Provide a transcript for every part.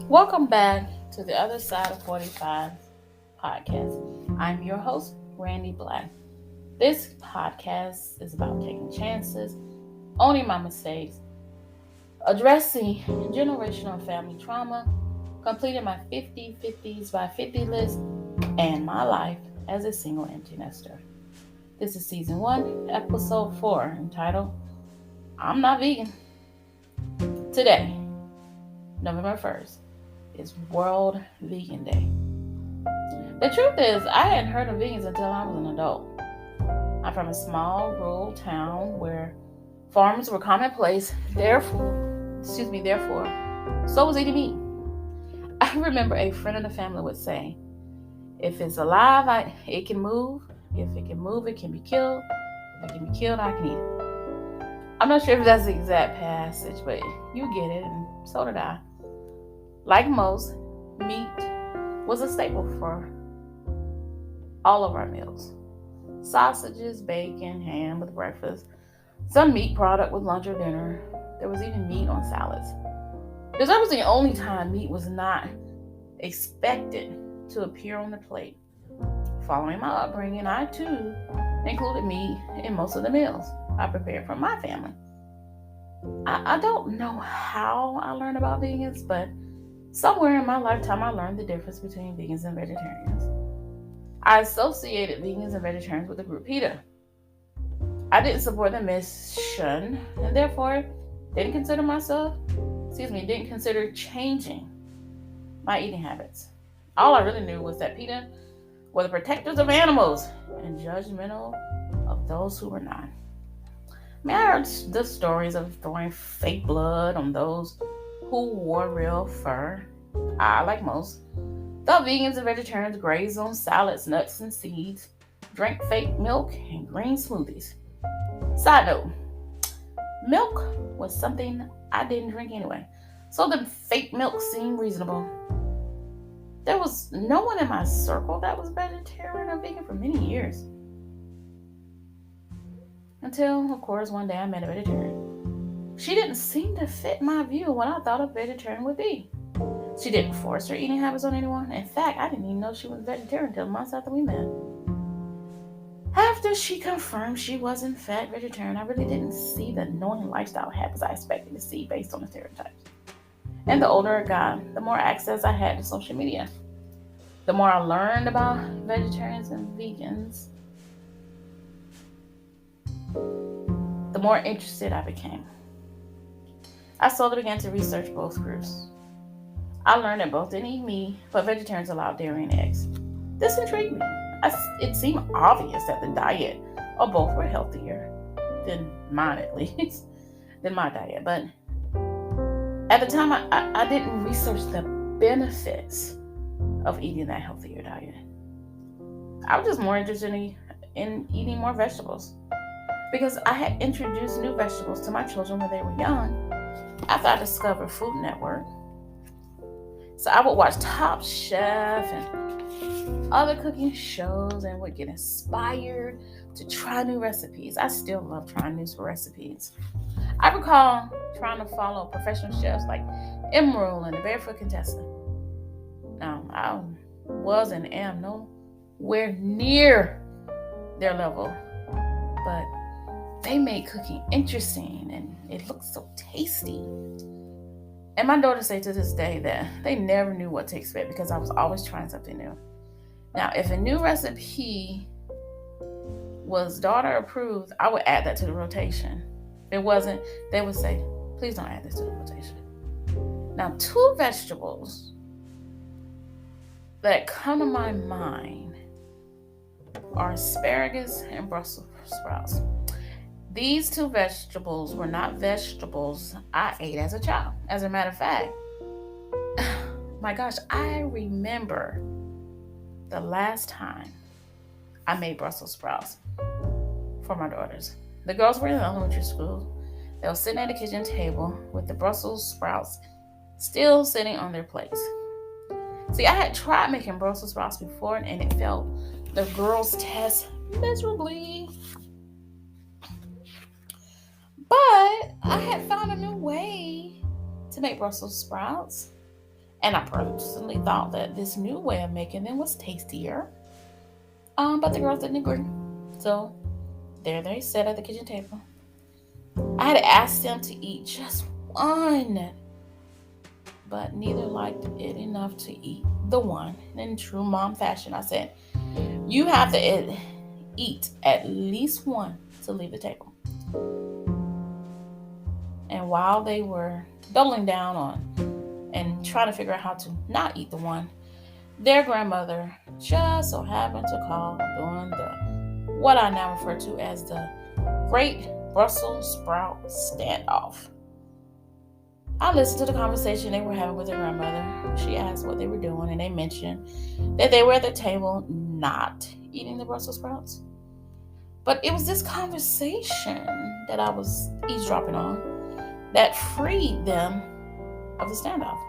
Welcome back to the Other Side of 45 podcast. I'm your host, Randy Black. This podcast is about taking chances, owning my mistakes, addressing generational family trauma, completing my 50 by 50 list, and my life as a single empty nester. This is season 1, episode 4, entitled I'm Not Vegan. Today, November 1st, is World Vegan Day. The truth is, I hadn't heard of vegans until I was an adult. I'm from a small rural town where farms were commonplace, therefore, so was eating meat. I remember a friend of the family would say, if it's alive, it can move. If it can move, it can be killed. If it can be killed, I can eat it. I'm not sure if that's the exact passage, but you get it, and so did I. Like most, meat was a staple for all of our meals. Sausages, bacon, ham with breakfast, some meat product with lunch or dinner. There was even meat on salads. Dessert was the only time meat was not expected to appear on the plate. Following my upbringing, I too included meat in most of the meals I prepared for my family. I don't know how I learned about vegans, but somewhere in my lifetime I learned the difference between vegans and vegetarians. I associated vegans and vegetarians with the group PETA. I didn't support the mission and therefore didn't consider changing my eating habits. All I really knew was that PETA were the protectors of animals and judgmental of those who were not. I heard the stories of throwing fake blood on those who wore real fur. I, like most, thought vegans and vegetarians grazed on salads, nuts, and seeds, drank fake milk, and green smoothies. Side note, milk was something I didn't drink anyway, so the fake milk seemed reasonable. There was no one in my circle that was vegetarian or vegan for many years. Until, of course, one day I met a vegetarian. She didn't seem to fit my view of what I thought a vegetarian would be. She didn't force her eating habits on anyone. In fact, I didn't even know she was vegetarian until months after we met. After she confirmed she was in fact vegetarian, I really didn't see the annoying lifestyle habits I expected to see based on the stereotypes. And the older I got, the more access I had to social media. The more I learned about vegetarians and vegans, the more interested I became. I slowly began to research both groups. I learned that both didn't eat meat, but vegetarians allowed dairy and eggs. This intrigued me. It seemed obvious that the diet of both were healthier than mine, at least, than my diet. But at the time, I didn't research the benefits of eating that healthier diet. I was just more interested in eating more vegetables because I had introduced new vegetables to my children when they were young after I discovered Food Network. So I would watch Top Chef and other cooking shows and would get inspired to try new recipes. I still love trying new recipes. I recall trying to follow professional chefs like Emerald and the Barefoot Contestant. Now, I was and am nowhere near their level, but they made cooking interesting and it looked so tasty. And my daughters say to this day that they never knew what to expect because I was always trying something new. Now, if a new recipe was daughter approved, I would add that to the rotation. If it wasn't, they would say, please don't add this to the rotation. Now, two vegetables that come to my mind are asparagus and Brussels sprouts. These two vegetables were not vegetables I ate as a child. As a matter of fact, my gosh, I remember the last time I made Brussels sprouts for my daughters. The girls were in elementary school. They were sitting at the kitchen table with the Brussels sprouts still sitting on their plates. See, I had tried making Brussels sprouts before and it failed the girls' test miserably. But I had found a new way to make Brussels sprouts. And I personally thought that this new way of making them was tastier. But the girls didn't agree. So there they sat at the kitchen table. I had asked them to eat just one, but neither liked it enough to eat the one. In true mom fashion, I said, "You have to eat at least one to leave the table." And while they were doubling down on and trying to figure out how to not eat the one, their grandmother just so happened to call during what I now refer to as the Great Brussels Sprout Standoff. I listened to the conversation they were having with their grandmother. She asked what they were doing, and they mentioned that they were at the table not eating the Brussels sprouts. But it was this conversation that I was eavesdropping on that freed them of the standoff.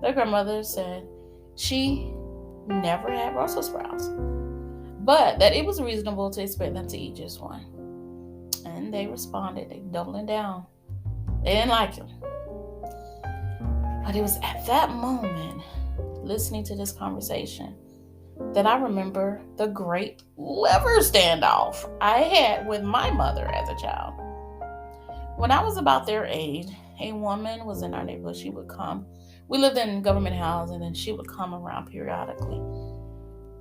Their grandmother said she never had Brussels sprouts, but that it was reasonable to expect them to eat just one. And they responded, they doubling down. They didn't like him. But it was at that moment, listening to this conversation, that I remember the great liver standoff I had with my mother as a child. When I was about their age, a woman was in our neighborhood. She would come. We lived in government housing, and she would come around periodically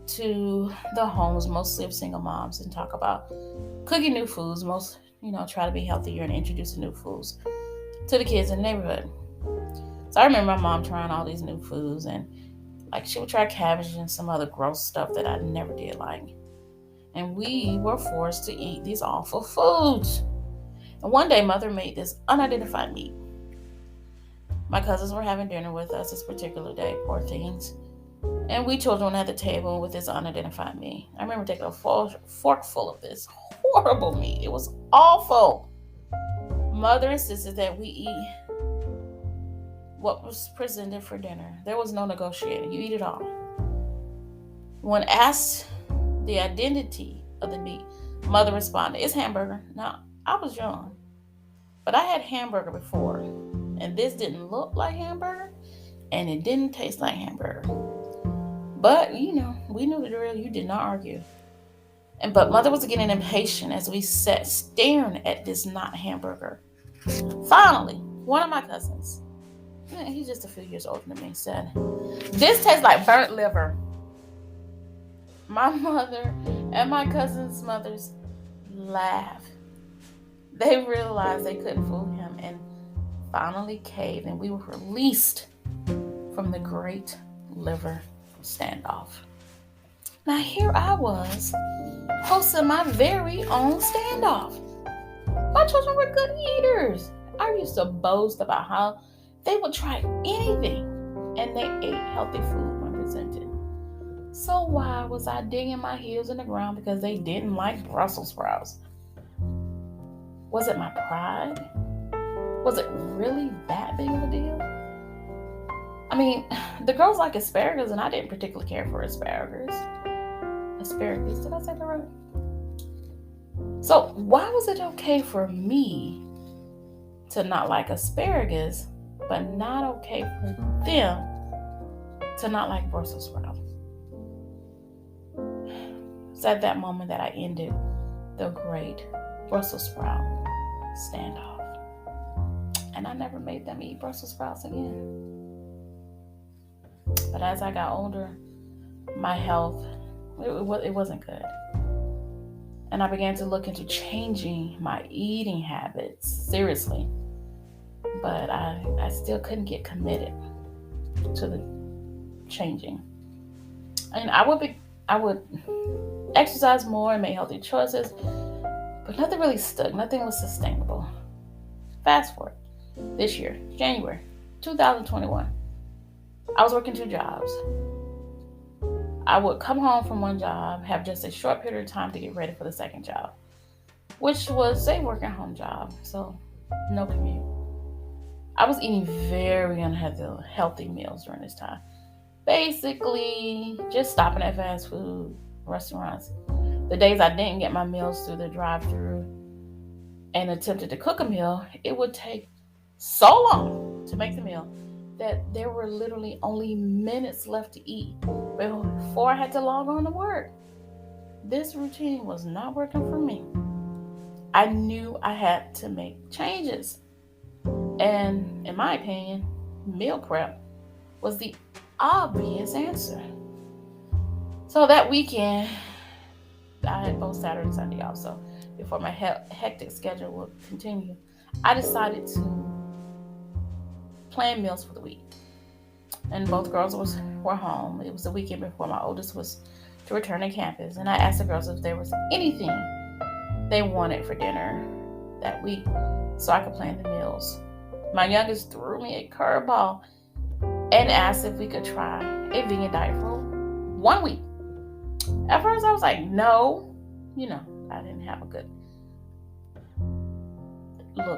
to the homes, mostly of single moms, and talk about cooking new foods, try to be healthier and introducing new foods to the kids in the neighborhood. So I remember my mom trying all these new foods, and she would try cabbage and some other gross stuff that I never did like. And we were forced to eat these awful foods. And one day, Mother made this unidentified meat. My cousins were having dinner with us this particular day, poor things. And we children at the table with this unidentified meat. I remember taking a forkful of this horrible meat. It was awful. Mother insisted that we eat what was presented for dinner. There was no negotiating. You eat it all. When asked the identity of the meat, Mother responded, "It's hamburger." Now, I was young, but I had hamburger before, and this didn't look like hamburger, and it didn't taste like hamburger. But, we knew the drill. You did not argue. But Mother was getting impatient as we sat staring at this not hamburger. Finally, one of my cousins, he's just a few years older than me, said, "This tastes like burnt liver." My mother and my cousin's mothers laughed. They realized they couldn't fool him and finally caved, and we were released from the great liver standoff. Now here I was, hosting my very own standoff. My children were good eaters. I used to boast about how they would try anything, and they ate healthy food when presented. So why was I digging my heels in the ground because they didn't like Brussels sprouts? Was it my pride? Was it really that big of a deal? I mean, the girls like asparagus, and I didn't particularly care for asparagus. Asparagus, did I say that right? So why was it okay for me to not like asparagus, but not okay for them to not like Brussels sprouts? It's at that moment that I ended the great Brussels sprout standoff. And I never made them eat Brussels sprouts again. But as I got older, my health, it wasn't good. And I began to look into changing my eating habits seriously. But I still couldn't get committed to the changing. And I would exercise more and make healthy choices, but nothing really stuck. Nothing was sustainable. Fast forward this year, January 2021. I was working 2 jobs. I would come home from one job, have just a short period of time to get ready for the second job, which was a work at home job, so no commute. I was eating very unhealthy meals during this time. Basically, just stopping at fast food restaurants. The days I didn't get my meals through the drive-thru and attempted to cook a meal, it would take so long to make the meal that there were literally only minutes left to eat before I had to log on to work. This routine was not working for me. I knew I had to make changes. And in my opinion, meal prep was the obvious answer. So that weekend, I had both Saturday and Sunday off. So before my hectic schedule would continue, I decided to plan meals for the week. And both girls were home. It was the weekend before my oldest was to return to campus. And I asked the girls if there was anything they wanted for dinner that week so I could plan the meals. My youngest threw me a curveball and asked if we could try a vegan diet for 1 week. At first I was like, no. I didn't have a good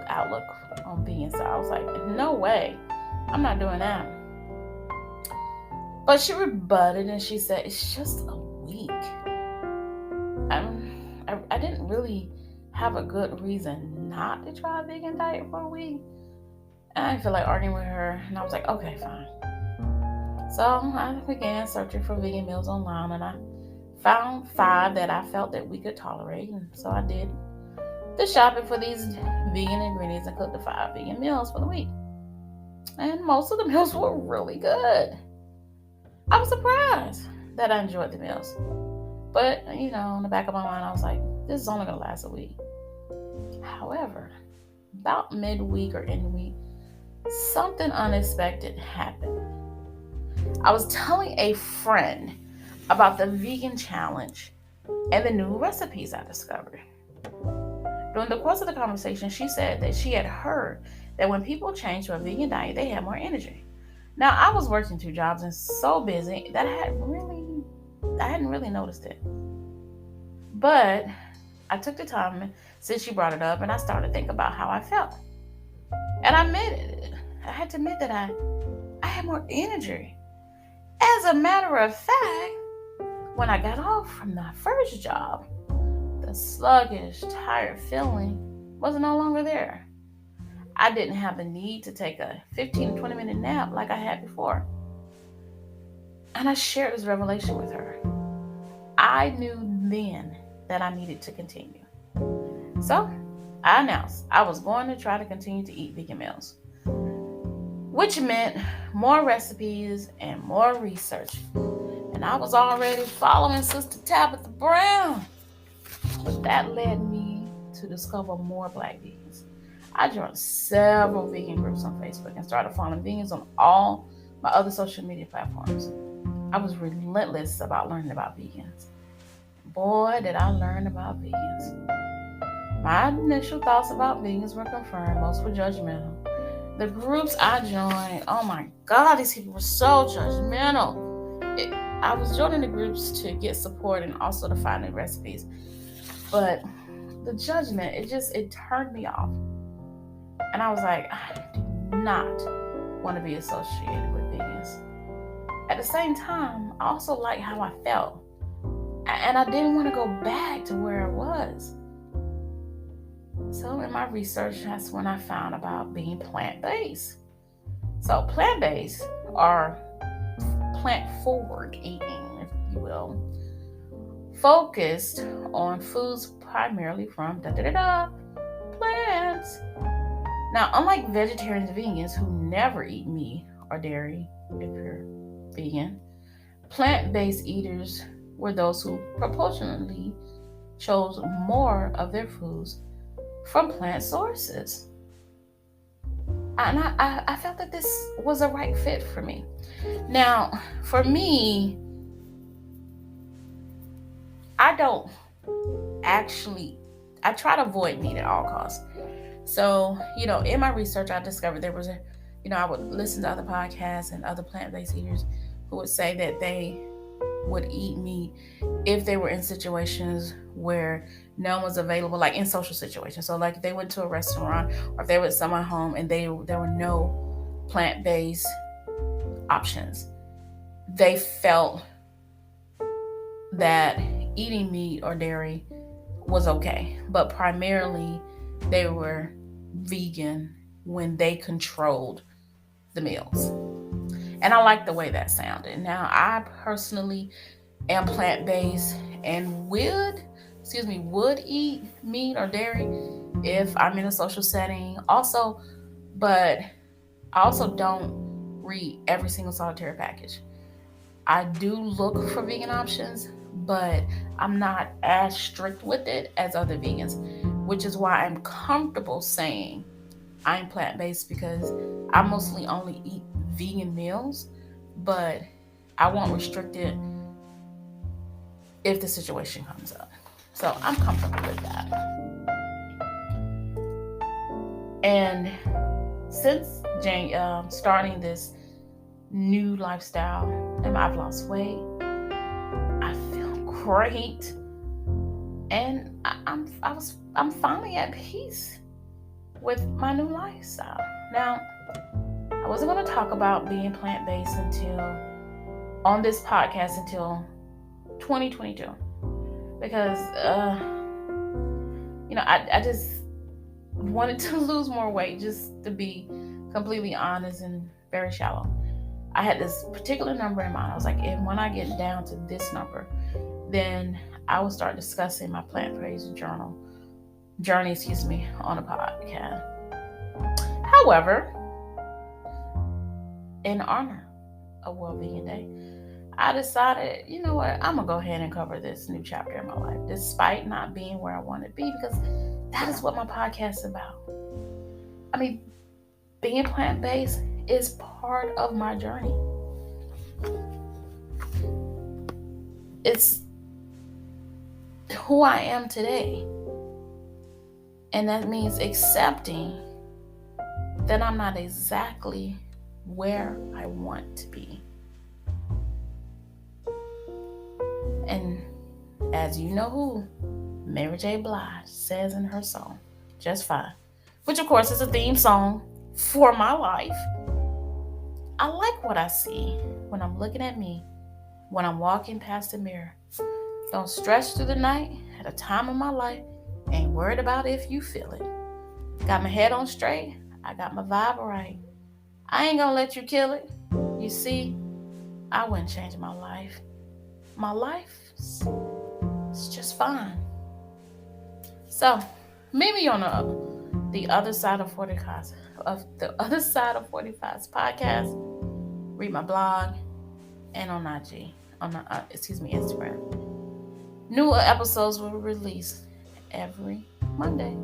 outlook on vegan. So I was like, no way. I'm not doing that. But she rebutted and she said, it's just a week. I didn't really have a good reason not to try a vegan diet for a week. And I didn't feel like arguing with her. And I was like, okay, fine. So I began searching for vegan meals online, and I found 5 that I felt that we could tolerate. And so I did the shopping for these vegan ingredients and cooked the 5 vegan meals for the week. And most of the meals were really good. I was surprised that I enjoyed the meals. But, in the back of my mind, I was like, this is only going to last a week. However, about midweek or end week, something unexpected happened. I was telling a friend about the vegan challenge and the new recipes I discovered. During the course of the conversation, she said that she had heard that when people change to a vegan diet, they have more energy. Now, I was working 2 jobs and so busy that I hadn't really noticed it. But I took the time since she brought it up, and I started to think about how I felt. And I had to admit that I had more energy. As a matter of fact, when I got off from the first job, the sluggish, tired feeling was no longer there. I didn't have the need to take a 15 to 20 minute nap like I had before. And I shared this revelation with her. I knew then that I needed to continue. So I announced I was going to try to continue to eat vegan meals, which meant more recipes and more research. And I was already following Sister Tabitha Brown. But that led me to discover more Black vegans. I joined several vegan groups on Facebook and started following vegans on all my other social media platforms. I was relentless about learning about vegans. Boy, did I learn about vegans. My initial thoughts about vegans were confirmed. Most were judgmental. The groups I joined, oh my God, these people were so judgmental. I was joining the groups to get support and also to find new recipes. But the judgment, it turned me off. And I was like, I do not want to be associated with vegans. At the same time, I also liked how I felt. And I didn't want to go back to where I was. So in my research, that's when I found about being plant-based. So plant-based are plant-forward eating, if you will, focused on foods primarily from plants. Now, unlike vegetarians and vegans who never eat meat or dairy, if you're vegan, plant-based eaters were those who proportionally chose more of their foods from plant sources. And I felt that this was a right fit for me. Now, for me, I try to avoid meat at all costs. So, in my research, I discovered there was I would listen to other podcasts and other plant-based eaters who would say that they would eat meat if they were in situations where no one was available, like in social situations. So like if they went to a restaurant or if they were at someone's home and there were no plant-based options, they felt that eating meat or dairy was okay. But primarily they were vegan when they controlled the meals. And I like the way that sounded. Now, I personally am plant-based and would eat meat or dairy if I'm in a social setting. Also, but I also don't read every single solitary package. I do look for vegan options, but I'm not as strict with it as other vegans, which is why I'm comfortable saying I'm plant-based, because I mostly only eat vegan meals, but I won't restrict it if the situation comes up. So I'm comfortable with that. And since starting this new lifestyle and I've lost weight, I feel great, and I'm finally at peace with my new lifestyle. Now, I wasn't going to talk about being plant-based on this podcast until 2022, because I just wanted to lose more weight, just to be completely honest and very shallow. I had this particular number in mind. I was like, if when I get down to this number, then I will start discussing my plant-based journey, on a podcast. However, in honor of World Vegan Day, I decided, you know what, I'm gonna go ahead and cover this new chapter in my life, despite not being where I want to be, because that is what my podcast is about. I mean, being plant-based is part of my journey. It's who I am today. And that means accepting that I'm not exactly where I want to be. And as you know who, Mary J. Blige says in her song, Just Fine, which of course is a theme song for my life. I like what I see when I'm looking at me, when I'm walking past the mirror. Don't stretch through the night at a time of my life. Ain't worried about if you feel it. Got my head on straight. I got my vibe right. I ain't gonna let you kill it. You see, I wouldn't change my life. My life is just fine. So, meet me on the other side of 45's podcast. Read my blog and on IG, Instagram. New episodes will release every Monday.